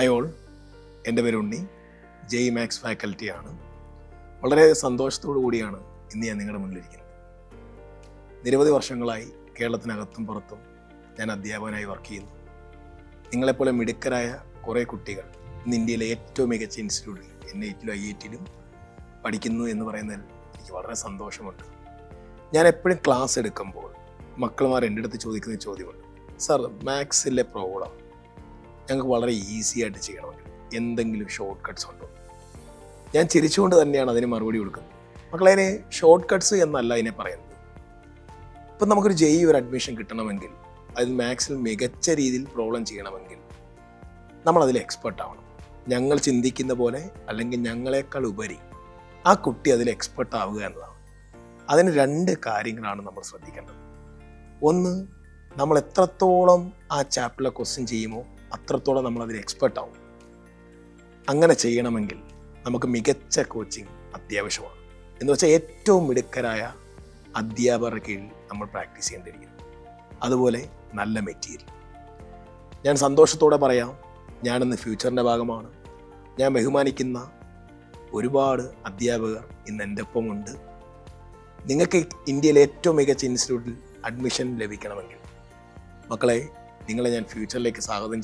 Hi all, എൻ്റെ പേര് ഉണ്ണി, JEE maths ഫാക്കൽറ്റിയാണ്. വളരെ സന്തോഷത്തോടു കൂടിയാണ് ഇന്ന് ഞാൻ നിങ്ങളുടെ മുന്നിലിരിക്കുന്നത്. നിരവധി വർഷങ്ങളായി കേരളത്തിനകത്തും പുറത്തും ഞാൻ അധ്യാപകനായി വർക്ക് ചെയ്യുന്നു. നിങ്ങളെപ്പോലെ മിടുക്കരായ കുറേ കുട്ടികൾ ഇന്ന് ഇന്ത്യയിലെ ഏറ്റവും മികച്ച ഇൻസ്റ്റിറ്റ്യൂട്ടിൽ NIT-ലും IIT-ലും പഠിക്കുന്നു എന്ന് പറയുന്നതിൽ എനിക്ക് വളരെ സന്തോഷമുണ്ട്. ഞാൻ എപ്പോഴും ക്ലാസ് എടുക്കുമ്പോൾ മക്കളുമാർ എൻ്റെ അടുത്ത് ചോദിക്കുന്ന ചോദ്യമുണ്ട്, സാർ മാത്സിലെ പ്രോബ്ലം ഞങ്ങൾക്ക് വളരെ ഈസി ആയിട്ട് ചെയ്യണമെങ്കിൽ എന്തെങ്കിലും ഷോർട്ട് കട്ട്സ് ഉണ്ടോ? ഞാൻ ചിരിച്ചുകൊണ്ട് തന്നെയാണ് അതിന് മറുപടി കൊടുക്കുന്നത്. മക്കളെ, അതിന് ഷോർട്ട് കട്ട്സ് എന്നല്ല അതിനെ പറയുന്നത്. ഇപ്പം നമുക്കൊരു JEE ഒരു അഡ്മിഷൻ കിട്ടണമെങ്കിൽ, അതിൽ മാത്സിൽ മികച്ച രീതിയിൽ പ്രോബ്ലം ചെയ്യണമെങ്കിൽ നമ്മളതിൽ എക്സ്പെർട്ട് ആവണം. ഞങ്ങൾ ചിന്തിക്കുന്ന പോലെ അല്ലെങ്കിൽ ഞങ്ങളെക്കാൾ ഉപരി ആ കുട്ടി അതിൽ എക്സ്പെർട്ട് ആവുക എന്നതാണ്. അതിന് 2 കാര്യങ്ങളാണ് നമ്മൾ ശ്രദ്ധിക്കേണ്ടത്. ഒന്ന്, നമ്മൾ എത്രത്തോളം ആ ചാപ്റ്ററിലെ ക്വസ്റ്റ്യൻ ചെയ്യുമോ അത്രത്തോളം നമ്മൾ അതിൽ എക്സ്പെർട്ട് ആവും. അങ്ങനെ ചെയ്യണമെങ്കിൽ നമുക്ക് മികച്ച കോച്ചിങ് അത്യാവശ്യമാണ്. എന്ന് വെച്ചാൽ ഏറ്റവും മിടുക്കരായ അധ്യാപകരുടെ കീഴിൽ നമ്മൾ പ്രാക്ടീസ് ചെയ്യേണ്ടിയിരിക്കുന്നു. അതുപോലെ നല്ല മെറ്റീരിയൽ. ഞാൻ സന്തോഷത്തോടെ പറയാം, ഞാനിന്ന് ഫ്യൂച്ചറിൻ്റെ ഭാഗമാണ്. ഞാൻ ബഹുമാനിക്കുന്ന ഒരുപാട് അധ്യാപകർ ഇന്ന് എൻ്റെ ഒപ്പമുണ്ട്. നിങ്ങൾക്ക് ഇന്ത്യയിലെ ഏറ്റവും മികച്ച ഇൻസ്റ്റിറ്റ്യൂട്ടിൽ അഡ്മിഷൻ ലഭിക്കണമെങ്കിൽ മക്കളെ, നിങ്ങളെ ഞാൻ ഫ്യൂച്ചറിലേക്ക് സ്വാഗതം